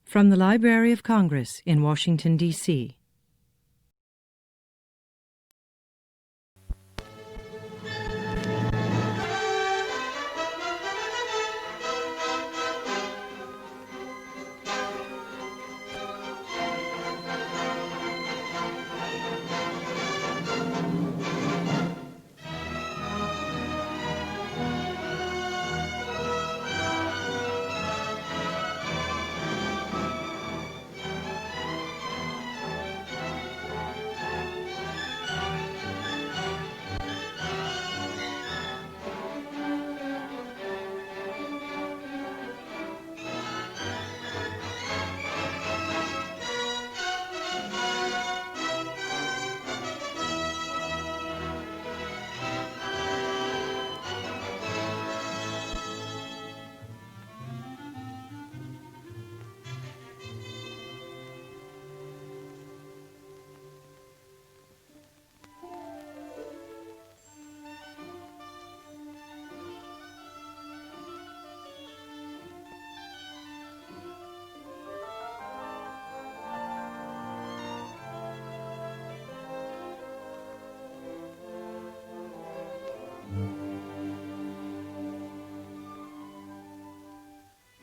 From the Library of Congress in Washington, D.C.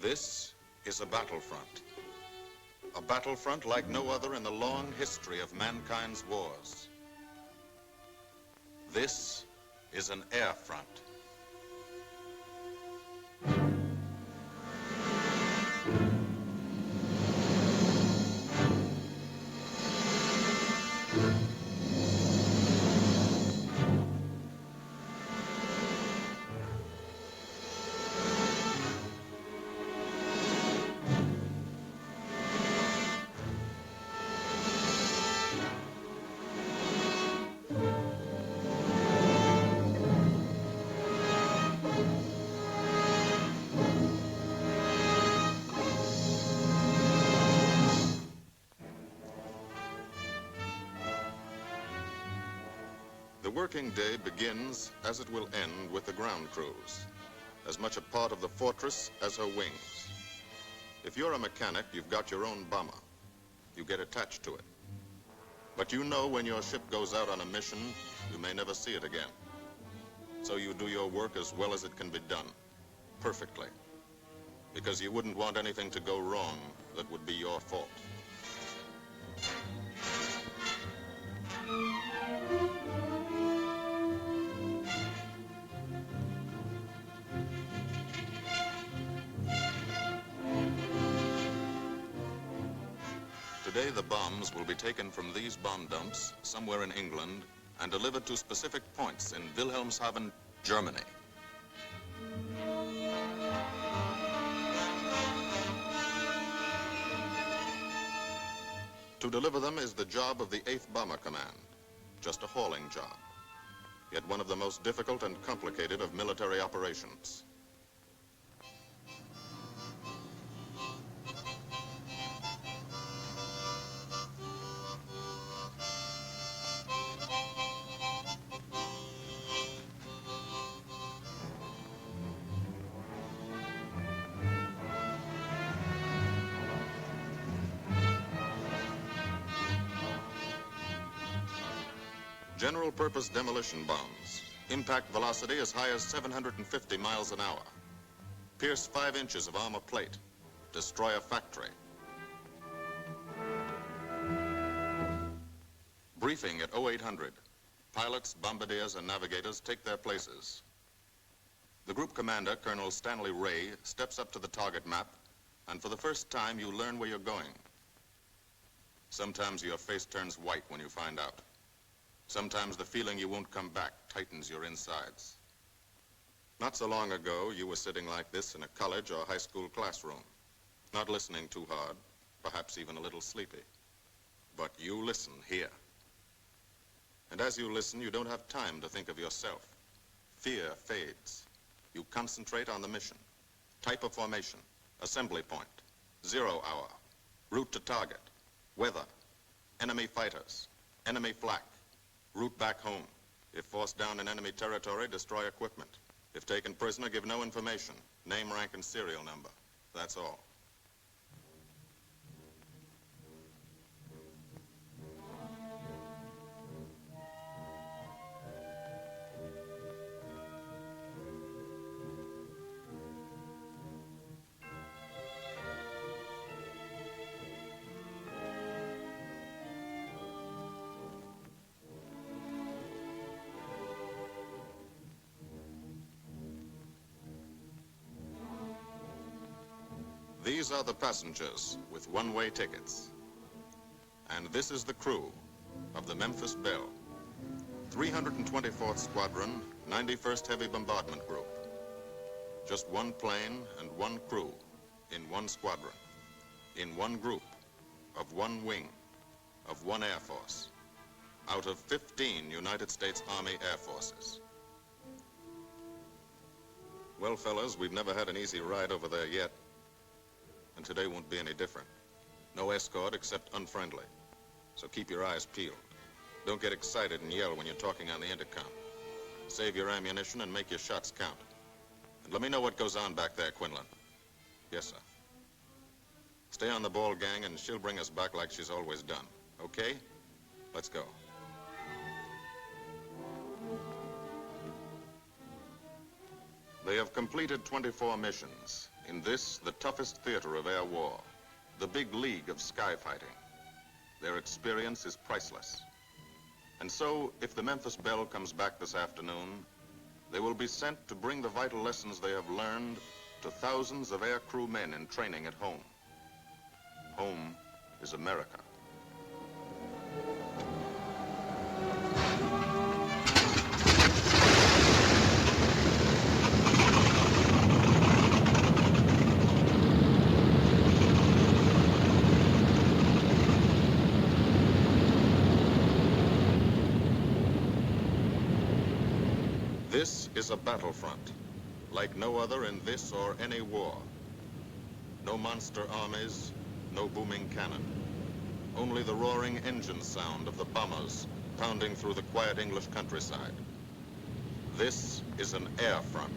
This is a battlefront. A battlefront like no other in the long history of mankind's wars. This is an air front. The working day begins, as it will end, with the ground crews, as much a part of the fortress as her wings. If you're a mechanic, you've got your own bomber. You get attached to it. But you know when your ship goes out on a mission, you may never see it again. So you do your work as well as it can be done, perfectly, because you wouldn't want anything to go wrong that would be your fault. Today, the bombs will be taken from these bomb dumps somewhere in England and delivered to specific points in Wilhelmshaven, Germany. To deliver them is the job of the 8th Bomber Command, just a hauling job, yet one of the most difficult and complicated of military operations. General-purpose demolition bombs, impact velocity as high as 750 miles an hour, pierce 5 inches of armor plate, destroy a factory. Briefing at 0800. Pilots, bombardiers, and navigators take their places. The group commander, Colonel Stanley Ray, steps up to the target map, and for the first time, you learn where you're going. Sometimes your face turns white when you find out. Sometimes the feeling you won't come back tightens your insides. Not so long ago, you were sitting like this in a college or high school classroom, not listening too hard, perhaps even a little sleepy. But you listen here. And as you listen, you don't have time to think of yourself. Fear fades. You concentrate on the mission. Type of formation, assembly point, 0 hour, route to target, weather, enemy fighters, enemy flak, route back home. If forced down in enemy territory, destroy equipment. If taken prisoner, give no information. Name, rank, and serial number. That's all. These are the passengers with one-way tickets. And this is the crew of the Memphis Belle, 324th Squadron, 91st Heavy Bombardment Group. Just one plane and one crew in one squadron, in one group, of one wing, of one Air Force, out of 15 United States Army Air Forces. Well, fellas, we've never had an easy ride over there yet, and today won't be any different. No escort except unfriendly, so keep your eyes peeled. Don't get excited and yell when you're talking on the intercom. Save your ammunition and make your shots count. And let me know what goes on back there, Quinlan. Yes, sir. Stay on the ball, gang, and she'll bring us back like she's always done. Okay? Let's go. They have completed 24 missions in this, the toughest theater of air war, the big league of sky fighting. Their experience is priceless. And so, if the Memphis Belle comes back this afternoon, they will be sent to bring the vital lessons they have learned to thousands of air crew men in training at home. Home is America. This is a battlefront, like no other in this or any war. No monster armies, no booming cannon. Only the roaring engine sound of the bombers pounding through the quiet English countryside. This is an air front.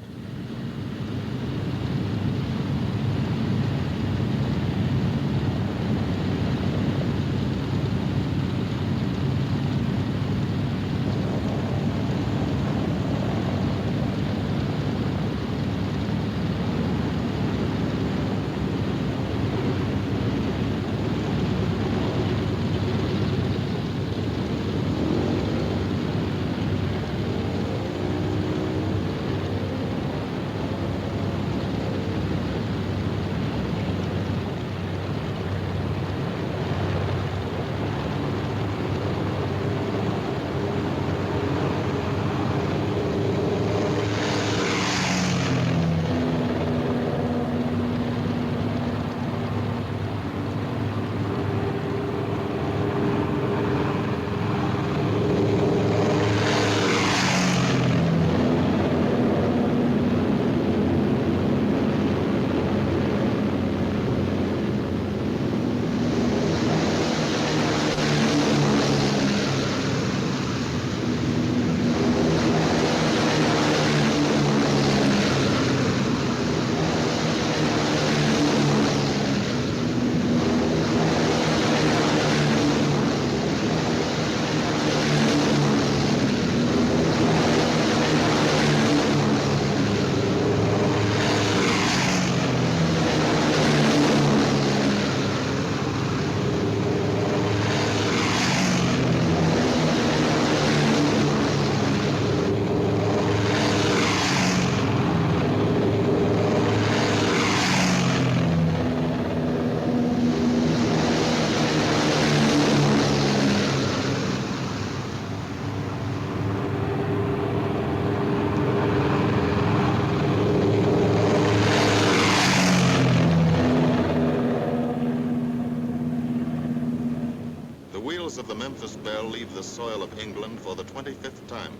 The wheels of the Memphis Belle leave the soil of England for the 25th time.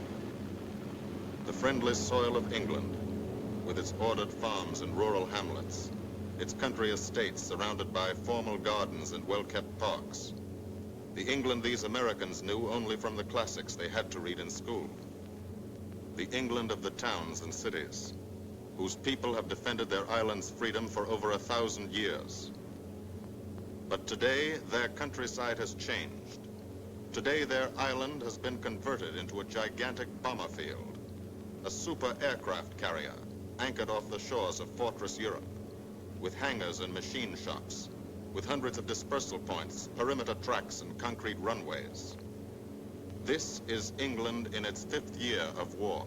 The friendly soil of England, with its ordered farms and rural hamlets, its country estates surrounded by formal gardens and well-kept parks. The England these Americans knew only from the classics they had to read in school. The England of the towns and cities, whose people have defended their island's freedom for over 1,000 years. But today, their countryside has changed. Today, their island has been converted into a gigantic bomber field, a super aircraft carrier anchored off the shores of Fortress Europe, with hangars and machine shops, with hundreds of dispersal points, perimeter tracks, and concrete runways. This is England in its 5th year of war.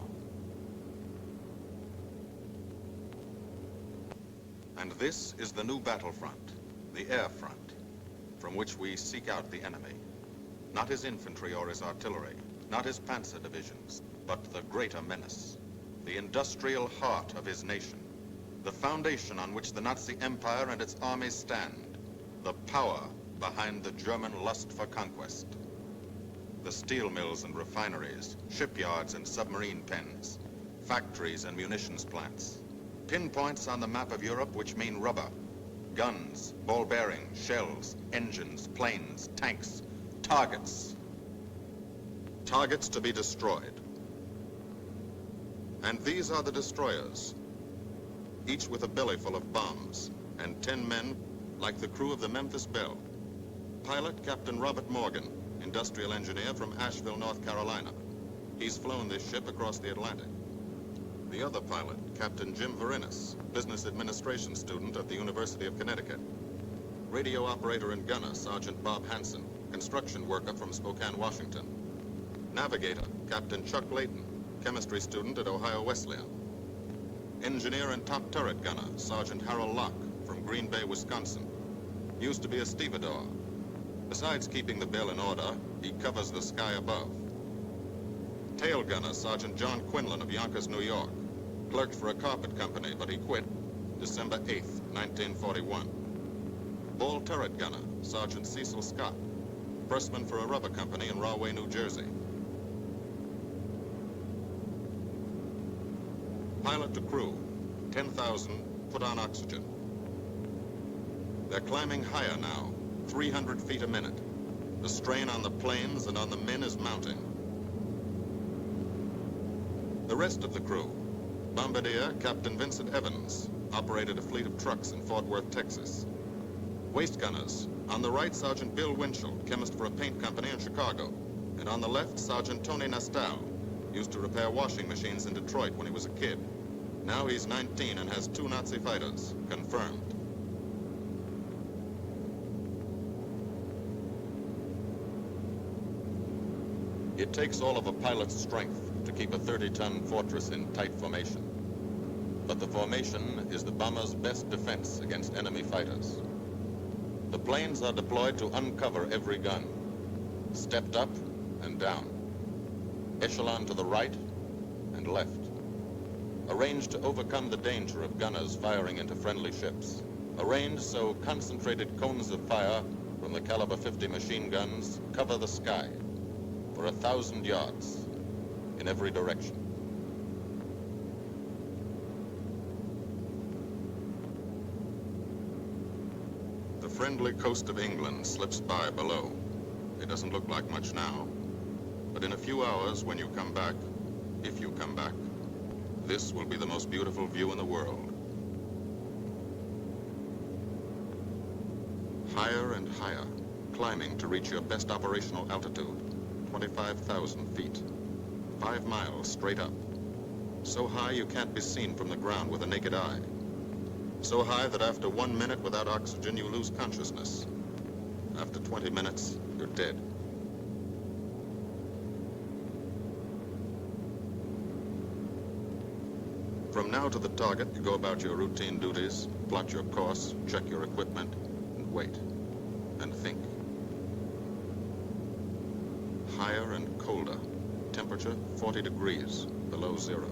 And this is the new battlefront, the air front, from which we seek out the enemy. Not his infantry or his artillery, not his panzer divisions, but the greater menace, the industrial heart of his nation, the foundation on which the Nazi Empire and its armies stand, the power behind the German lust for conquest. The steel mills and refineries, shipyards and submarine pens, factories and munitions plants, pinpoints on the map of Europe which mean rubber, guns, ball bearings, shells, engines, planes, tanks, targets. Targets to be destroyed. And these are the destroyers, each with a belly full of bombs, and 10 men like the crew of the Memphis Belle. Pilot Captain Robert Morgan, industrial engineer from Asheville, North Carolina. He's flown this ship across the Atlantic. The other pilot, Captain Jim Verinis, business administration student at the University of Connecticut. Radio operator and gunner, Sergeant Bob Hansen, construction worker from Spokane, Washington. Navigator, Captain Chuck Layton, chemistry student at Ohio Wesleyan. Engineer and top turret gunner, Sergeant Harold Locke, from Green Bay, Wisconsin. Used to be a stevedore. Besides keeping the Belle in order, he covers the sky above. Tail gunner, Sergeant John Quinlan of Yonkers, New York. Clerked for a carpet company, but he quit December 8th, 1941. Ball turret gunner, Sergeant Cecil Scott. Pressman for a rubber company in Rahway, New Jersey. Pilot to crew, 10,000, put on oxygen. They're climbing higher now, 300 feet a minute. The strain on the planes and on the men is mounting. The rest of the crew, Bombardier Captain Vincent Evans, operated a fleet of trucks in Fort Worth, Texas. Waist gunners, on the right, Sergeant Bill Winchell, chemist for a paint company in Chicago. And on the left, Sergeant Tony Nastal, used to repair washing machines in Detroit when he was a kid. Now he's 19 and has 2 Nazi fighters, confirmed. It takes all of a pilot's strength to keep a 30-ton fortress in tight formation. But the formation is the bomber's best defense against enemy fighters. The planes are deployed to uncover every gun, stepped up and down, echelon to the right and left, arranged to overcome the danger of gunners firing into friendly ships, arranged so concentrated cones of fire from the caliber 50 machine guns cover the sky for 1,000 yards in every direction. The friendly coast of England slips by below. It doesn't look like much now, but in a few hours when you come back, if you come back, this will be the most beautiful view in the world. Higher and higher, climbing to reach your best operational altitude, 25,000 feet. 5 miles straight up. So high you can't be seen from the ground with a naked eye. So high that after 1 minute without oxygen, you lose consciousness. After 20 minutes, you're dead. From now to the target, you go about your routine duties, plot your course, check your equipment, and wait, and think. Higher and colder. Temperature 40 degrees, below zero.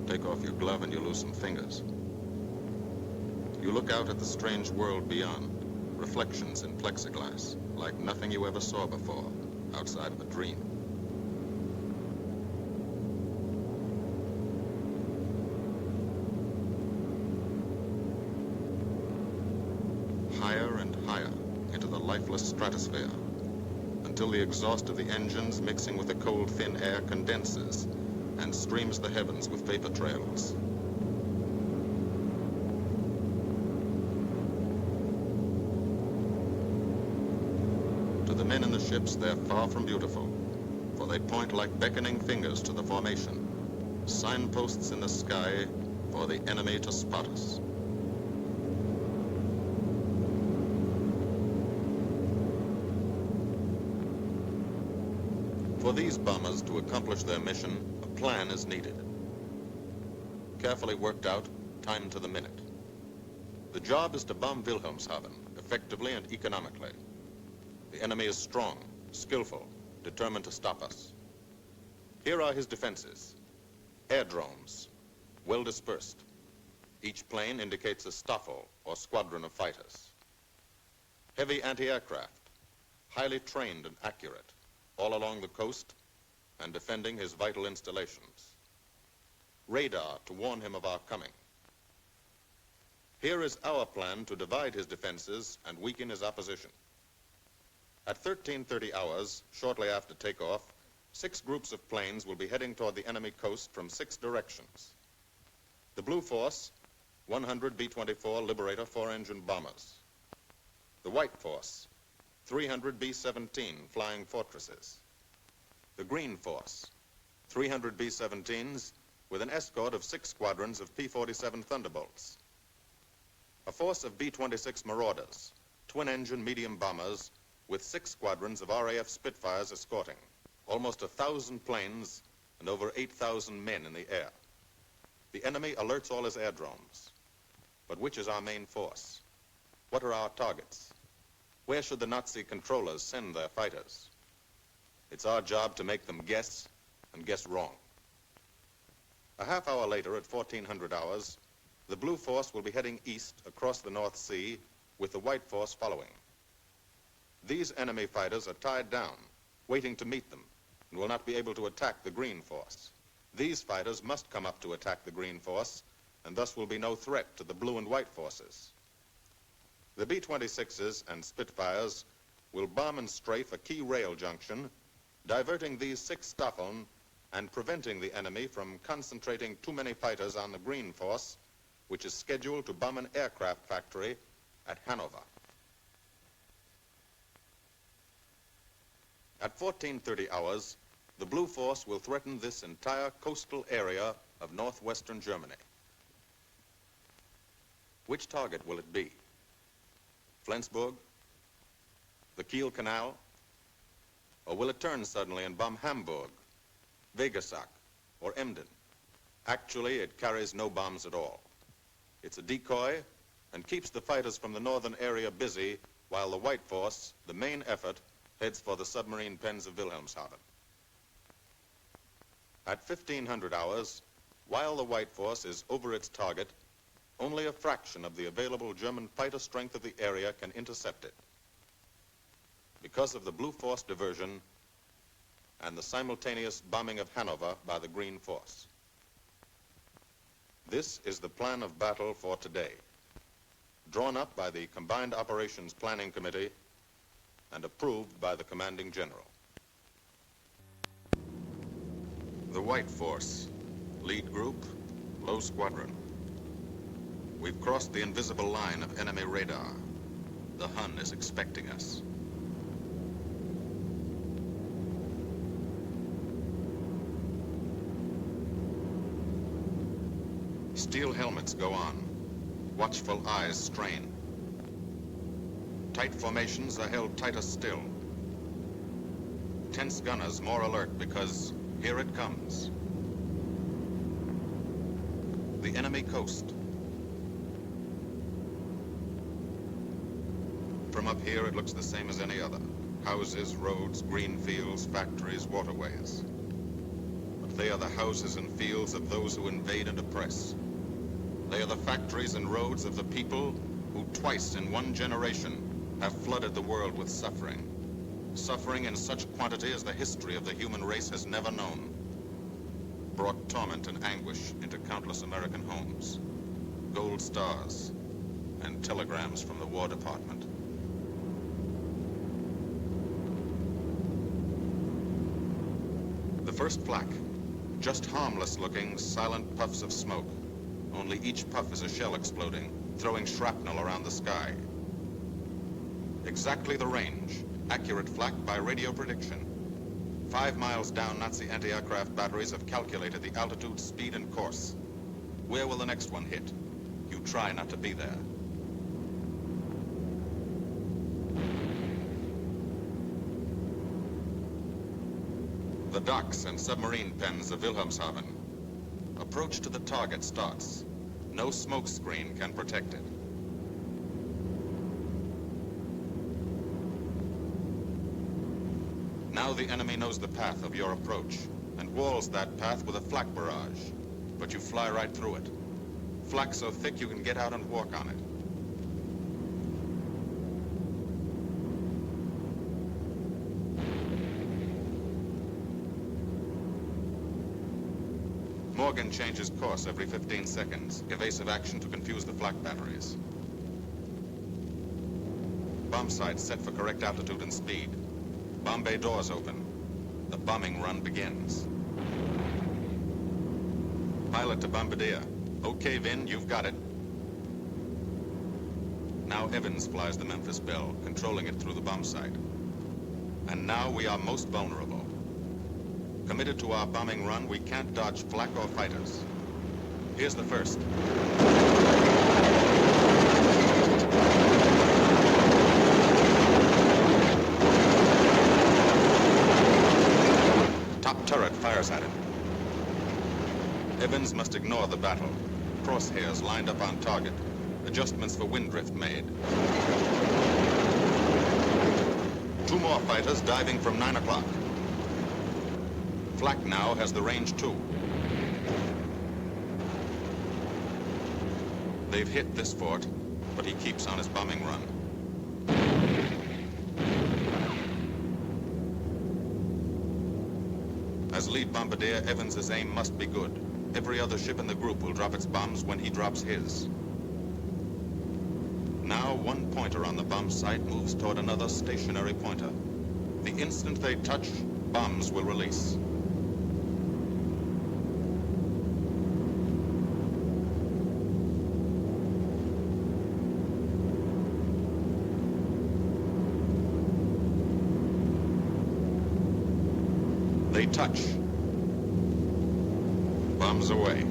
Take off your glove and you lose some fingers. You look out at the strange world beyond, reflections in plexiglass, like nothing you ever saw before, outside of a dream. Higher and higher into the lifeless stratosphere, until the exhaust of the engines mixing with the cold, thin air condenses and streams the heavens with vapor trails. To the men in the ships, they're far from beautiful, for they point like beckoning fingers to the formation, signposts in the sky for the enemy to spot us. For these bombers to accomplish their mission, a plan is needed. Carefully worked out, timed to the minute. The job is to bomb Wilhelmshaven effectively and economically. The enemy is strong, skillful, determined to stop us. Here are his defenses. Airdromes, well dispersed. Each plane indicates a staffel or squadron of fighters. Heavy anti-aircraft, highly trained and accurate, all along the coast and defending his vital installations. Radar to warn him of our coming. Here is our plan to divide his defenses and weaken his opposition. At 13:30 hours, shortly after takeoff, 6 groups of planes will be heading toward the enemy coast from 6 directions. The Blue Force, 100 B-24 Liberator 4-engine bombers. The White Force, 300 B-17 Flying Fortresses. The Green Force, 300 B-17s with an escort of 6 squadrons of P-47 Thunderbolts. A force of B-26 Marauders, twin-engine medium bombers with 6 squadrons of RAF Spitfires escorting. Almost 1,000 planes and over 8,000 men in the air. The enemy alerts all his airdromes. But which is our main force? What are our targets? Where should the Nazi controllers send their fighters? It's our job to make them guess, and guess wrong. A half hour later, at 1400 hours, the Blue Force will be heading east across the North Sea with the White Force following. These enemy fighters are tied down, waiting to meet them, and will not be able to attack the Green Force. These fighters must come up to attack the Green Force, and thus will be no threat to the Blue and White Forces. The B-26s and Spitfires will bomb and strafe a key rail junction, diverting these 6 Staffeln and preventing the enemy from concentrating too many fighters on the Green Force, which is scheduled to bomb an aircraft factory at Hanover. At 14:30 hours, the Blue Force will threaten this entire coastal area of northwestern Germany. Which target will it be? Flensburg? The Kiel Canal? Or will it turn suddenly and bomb Hamburg, Wegesack, or Emden? Actually, it carries no bombs at all. It's a decoy and keeps the fighters from the northern area busy while the White Force, the main effort, heads for the submarine pens of Wilhelmshaven. At 1500 hours, while the White Force is over its target, only a fraction of the available German fighter strength of the area can intercept it. Because of the Blue Force diversion and the simultaneous bombing of Hanover by the Green Force. This is the plan of battle for today, drawn up by the Combined Operations Planning Committee and approved by the Commanding General. The White Force, lead group, low squadron. We've crossed the invisible line of enemy radar. The Hun is expecting us. Steel helmets go on. Watchful eyes strain. Tight formations are held tighter still. Tense gunners more alert because here it comes. The enemy coast. From up here, it looks the same as any other. Houses, roads, green fields, factories, waterways. But they are the houses and fields of those who invade and oppress. They are the factories and roads of the people who twice in one generation have flooded the world with suffering. Suffering in such quantity as the history of the human race has never known. Brought torment and anguish into countless American homes. Gold stars and telegrams from the War Department. The first flak, just harmless-looking, silent puffs of smoke. Only each puff is a shell exploding, throwing shrapnel around the sky. Exactly the range, accurate flak by radio prediction. 5 miles down, Nazi anti-aircraft batteries have calculated the altitude, speed, and course. Where will the next one hit? You try not to be there. The docks and submarine pens of Wilhelmshaven. Approach to the target starts. No smoke screen can protect it. Now the enemy knows the path of your approach and walls that path with a flak barrage. But you fly right through it. Flak so thick you can get out and walk on it. Morgan changes course every 15 seconds. Evasive action to confuse the flak batteries. Bomb sights set for correct altitude and speed. Bomb bay doors open. The bombing run begins. Pilot to Bombardier. Okay, Vin, you've got it. Now Evans flies the Memphis Belle, controlling it through the bomb site. And now we are most vulnerable. Committed to our bombing run, we can't dodge flak or fighters. Here's the first. Top turret fires at it. Evans must ignore the battle. Crosshairs lined up on target. Adjustments for wind drift made. 2 more fighters diving from 9 o'clock. Flak now has the range too. They've hit this fort, but he keeps on his bombing run. As lead bombardier, Evans's aim must be good. Every other ship in the group will drop its bombs when he drops his. Now one pointer on the bomb site moves toward another stationary pointer. The instant they touch, bombs will release. They touch. Bombs away.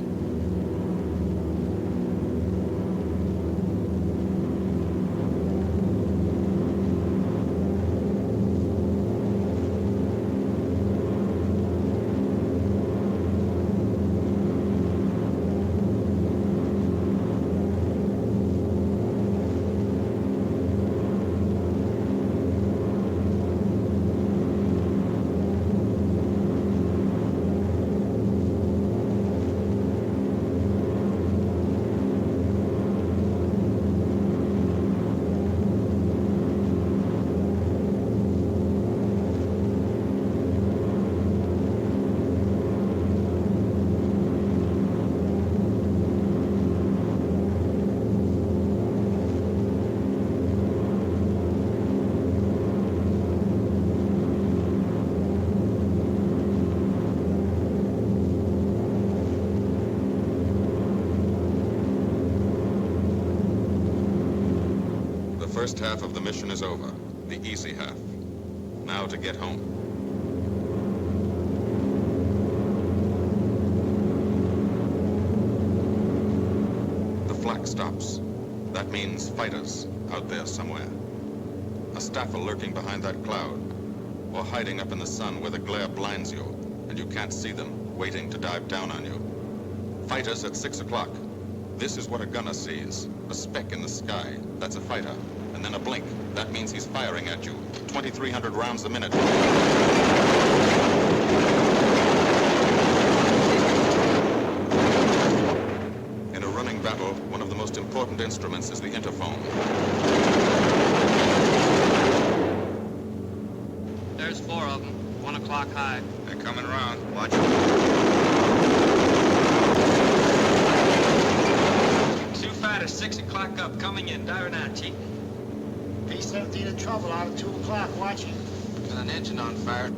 The first half of the mission is over, the easy half. Now to get home. The flak stops. That means fighters out there somewhere. A staffer lurking behind that cloud, or hiding up in the sun where the glare blinds you, and you can't see them, waiting to dive down on you. Fighters at 6 o'clock. This is what a gunner sees. A speck in the sky. That's a fighter. And then a blink. That means he's firing at you. 2,300 rounds a minute. In a running battle, one of the most important instruments is the interphone. There's 4 of them. 1 o'clock high. They're coming around. Watch it. 2 fighters, 6 o'clock up, coming in. Dire now, Chief. B-17 in trouble out at 2 o'clock, watching. Got an engine on fire.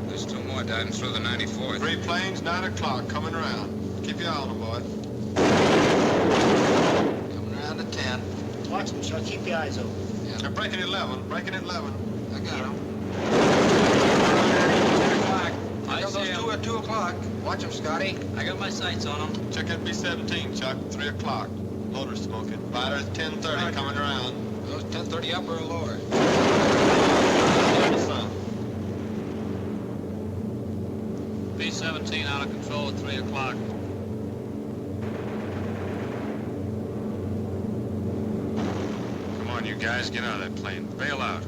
There's 2 more diving through the 94th. 3 planes, 9 o'clock, coming around. Keep your eye on them, boy. Coming around to 10. Watch them, Chuck. Keep your eyes open. Yeah. They're breaking at 11, breaking at 11. I got them. 10 o'clock. I got those see 'em. 2 at 2 o'clock. Watch them, Scotty. I got my sights on them. Check that B-17, Chuck, 3 o'clock. Loader smoking. Fighters, 10:30, coming around. Those 10:30 upper or lower? In the sun. B-17 out of control at 3 o'clock. you guys get out of that plane. Bail out.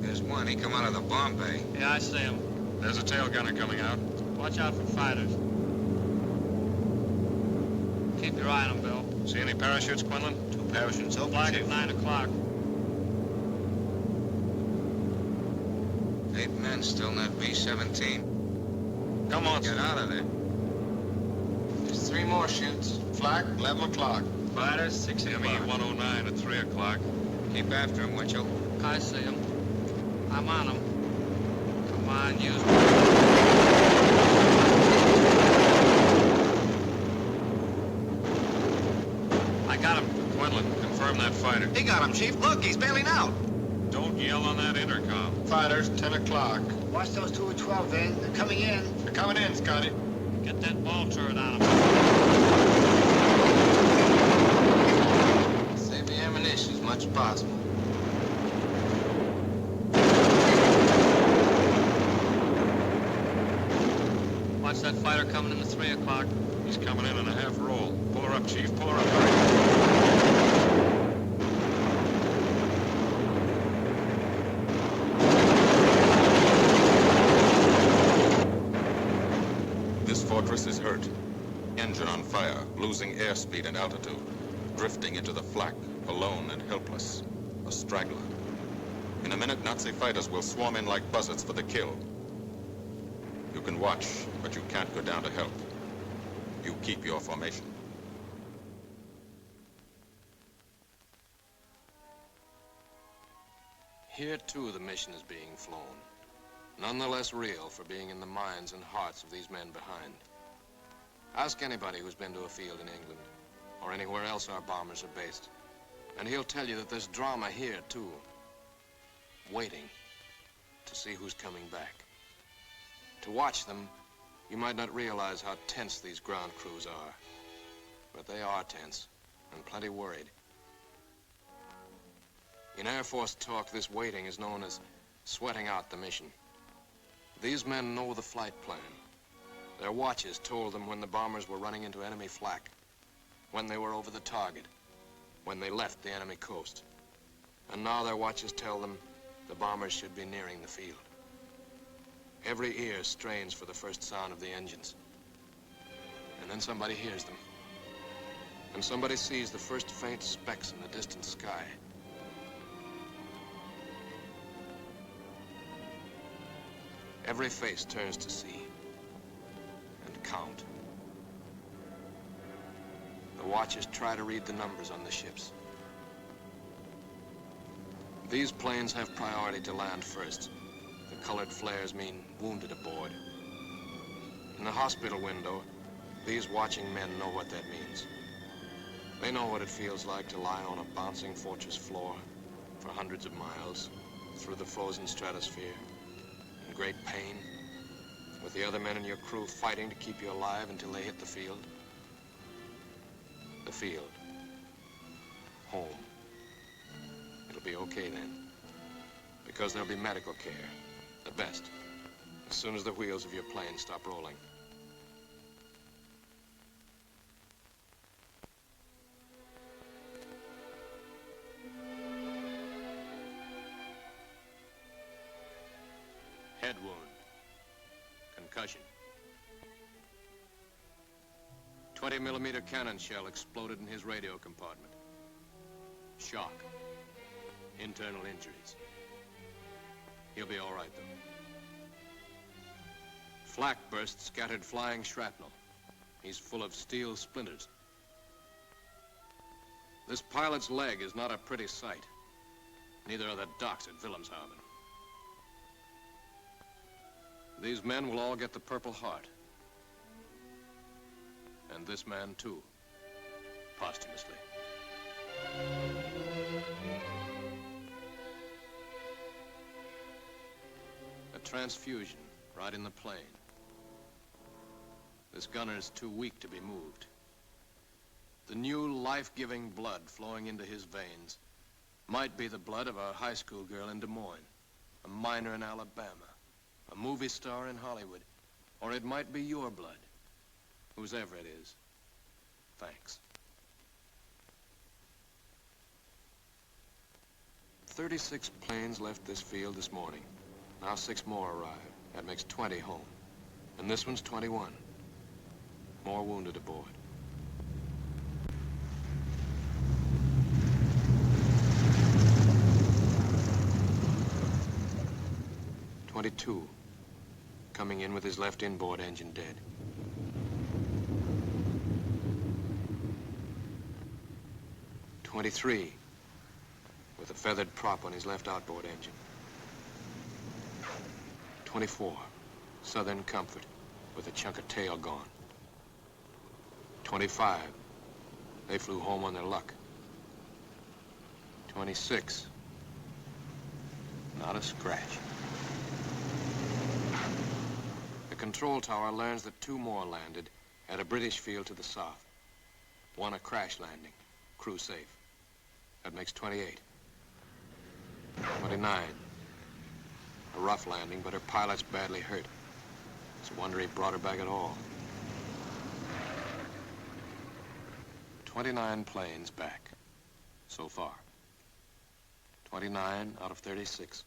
There's one. He come out of the bomb bay. Yeah, I see him. There's a tail gunner coming out. Watch out for fighters. Keep your eye on him, Bill. See any parachutes, Quinlan? 2 parachutes open, Flag Chief. at 9 o'clock. 8 men still in that B-17. Come on, Get out of there. There's 3 more chutes. Flak, 11 o'clock. Fighters, 6 o'clock. ME-109 at 3 o'clock. Keep after him, Winchell. I see him. I'm on him. Come on, use I got him. Quinlan, confirm that fighter. He got him, Chief. Look, he's bailing out. Don't yell on that intercom. Fighters, 10 o'clock. Watch those 2 at 12, Van. They're coming in. They're coming in, Scotty. Get that ball turret on him. Save the ammunition as much as possible. Watch that fighter coming in at 3 o'clock. He's coming in a half roll. Pull her up, Chief. Pull her up. Hurry. This fortress is hurt. Engine on fire, losing airspeed and altitude. Drifting into the flak, alone and helpless. A straggler. In a minute, Nazi fighters will swarm in like buzzards for the kill. You can watch, but you can't go down to help. You keep your formation. Here, too, the mission is being flown. None the less real for being in the minds and hearts of these men behind. Ask anybody who's been to a field in England, or anywhere else our bombers are based, and he'll tell you that there's drama here, too. Waiting to see who's coming back. To watch them, you might not realize how tense these ground crews are. But they are tense, and plenty worried. In Air Force talk, this waiting is known as sweating out the mission. These men know the flight plan. Their watches told them when the bombers were running into enemy flak, when they were over the target, when they left the enemy coast. And now their watches tell them the bombers should be nearing the field. Every ear strains for the first sound of the engines. And then somebody hears them. And somebody sees the first faint specks in the distant sky. Every face turns to see and count. The watchers try to read the numbers on the ships. These planes have priority to land first. The colored flares mean wounded aboard. In the hospital window, these watching men know what that means. They know what it feels like to lie on a bouncing fortress floor for hundreds of miles through the frozen stratosphere in great pain, with the other men in your crew fighting to keep you alive until they hit the field. The field. Home. It'll be okay then, because there'll be medical care, the best, as soon as the wheels of your plane stop rolling. Head wound. Concussion. 20-millimeter cannon shell exploded in his radio compartment. Shock. Internal injuries. He'll be all right, though. Flak burst scattered flying shrapnel. He's full of steel splinters. This pilot's leg is not a pretty sight. Neither are the docks at Wilhelmshaven. These men will all get the Purple Heart. And this man, too, posthumously. A transfusion right in the plane. This gunner's too weak to be moved. The new life-giving blood flowing into his veins might be the blood of a high school girl in Des Moines, a miner in Alabama, a movie star in Hollywood, or it might be your blood. Whosever it is, thanks. 36 planes left this field this morning. Now 6 more arrived. That makes 20 home. And this one's 21. More wounded aboard. "22, coming in with his left inboard engine dead. "23, with a feathered prop on his left outboard engine. 24, Southern Comfort, with a chunk of tail gone. 25, they flew home on their luck. 26, not a scratch. The control tower learns that 2 more landed at a British field to the south. 1 a crash landing, crew safe. That makes 28. 29, a rough landing, but her pilot's badly hurt. It's a wonder he brought her back at all. 29 planes back, so far. 29 out of 36.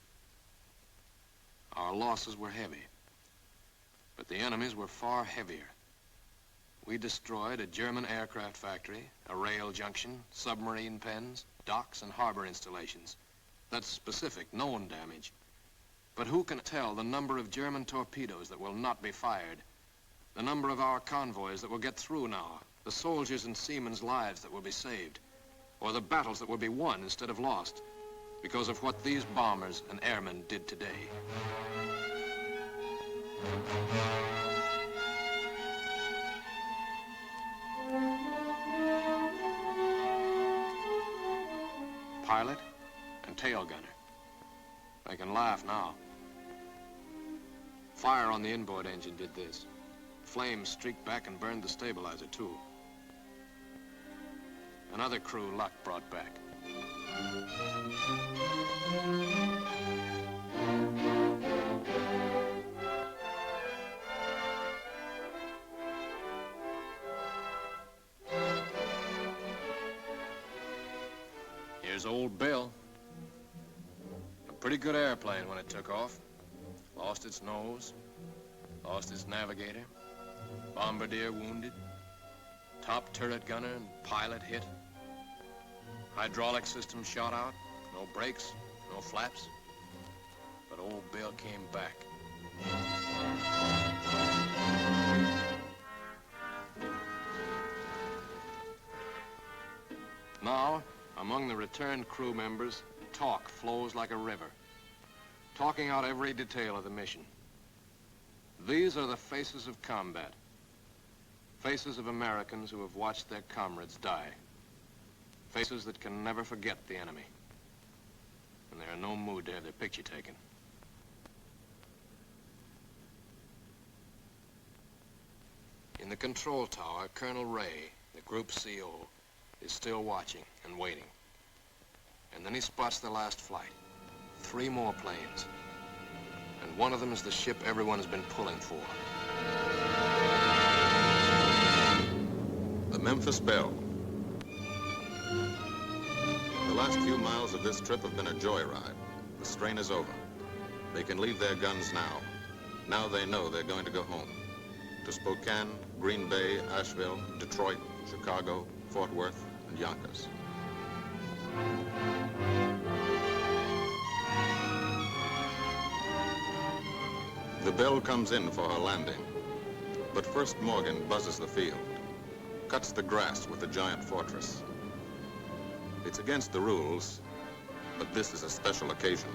Our losses were heavy, but the enemy's were far heavier. We destroyed a German aircraft factory, a rail junction, submarine pens, docks and harbor installations. That's specific, known damage. But who can tell the number of German torpedoes that will not be fired, the number of our convoys that will get through now, the soldiers and seamen's lives that will be saved, or the battles that will be won instead of lost because of what these bombers and airmen did today. Pilot and tail gunner. They can laugh now. Fire on the inboard engine did this. Flames streaked back and burned the stabilizer, too. Another crew luck brought back. Here's old Bill. A pretty good airplane when it took off. Lost its nose, lost its navigator, bombardier wounded, top turret gunner and pilot hit, hydraulic system shot out, no brakes, no flaps, but old Bill came back. Now, among the returned crew members, talk flows like a river, talking out every detail of the mission. These are the faces of combat, faces of Americans who have watched their comrades die, faces that can never forget the enemy, and they're in no mood to have their picture taken. In the control tower, Colonel Ray, the group CO, is still watching and waiting. And then he spots the last flight. 3 more planes. And one of them is the ship everyone has been pulling for. The Memphis Belle. The last few miles of this trip have been a joyride. The strain is over. They can leave their guns now. Now they know they're going to go home. To Spokane, Green Bay, Asheville, Detroit, Chicago, Fort Worth, and Yonkers. The Belle comes in for her landing. But first Morgan buzzes the field, cuts the grass with the giant fortress. It's against the rules, but this is a special occasion.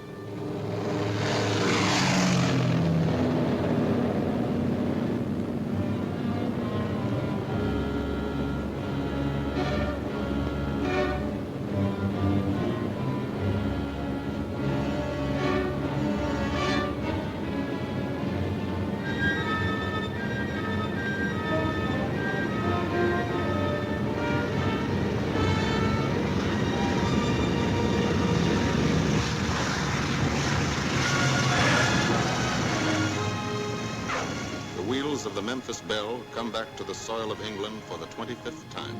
Of the Memphis Belle come back to the soil of England for the 25th time.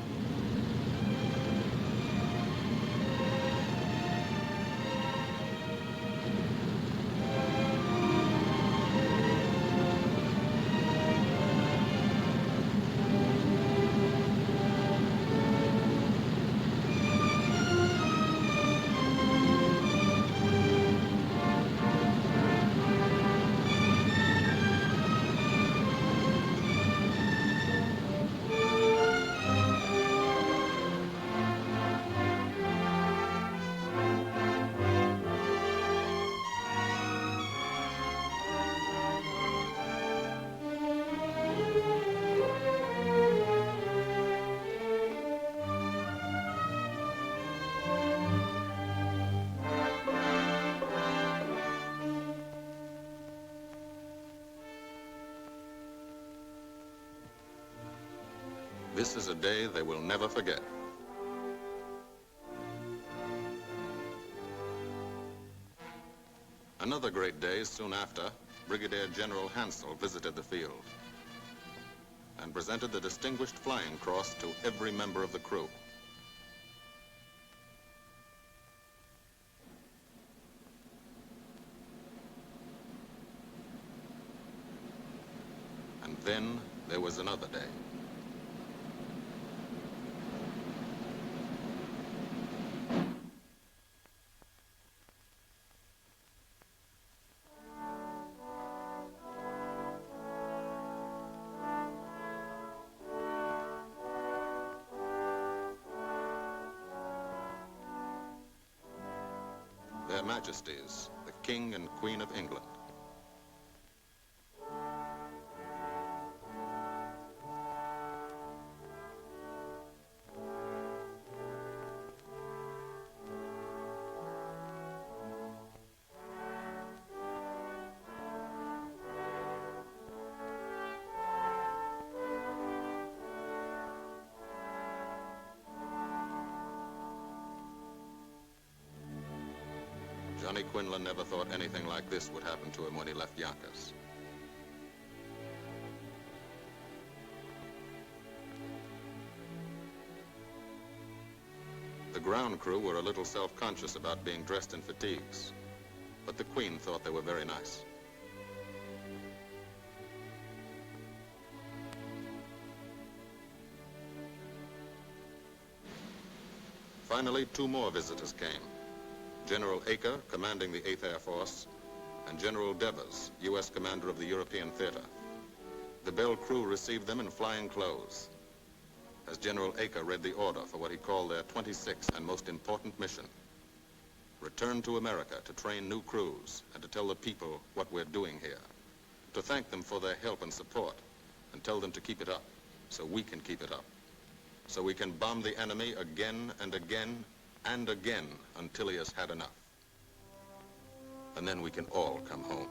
This is a day they will never forget. Another great day soon after, Brigadier General Hansel visited the field and presented the Distinguished Flying Cross to every member of the crew. And then there was another day. Their Majesties, the King and Queen of England. Johnny Quinlan never thought anything like this would happen to him when he left Yonkers. The ground crew were a little self-conscious about being dressed in fatigues, but the Queen thought they were very nice. Finally, two more visitors came. General Acre, commanding the 8th Air Force, and General Devers, U.S. commander of the European Theater. The Belle crew received them in flying clothes, as General Acre read the order for what he called their 26th and most important mission. Return to America to train new crews and to tell the people what we're doing here. To thank them for their help and support and tell them to keep it up so we can keep it up. So we can bomb the enemy again and again and again until he has had enough. And then we can all come home.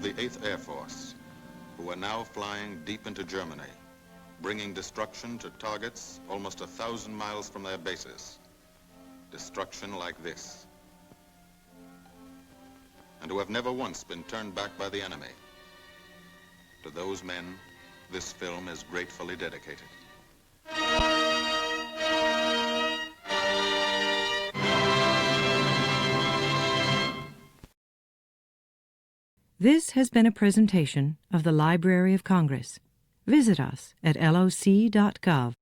The 8th Air Force, who are now flying deep into Germany, bringing destruction to targets almost 1,000 miles from their bases. Destruction like this. And who have never once been turned back by the enemy. To those men, this film is gratefully dedicated. This has been a presentation of the Library of Congress. Visit us at loc.gov.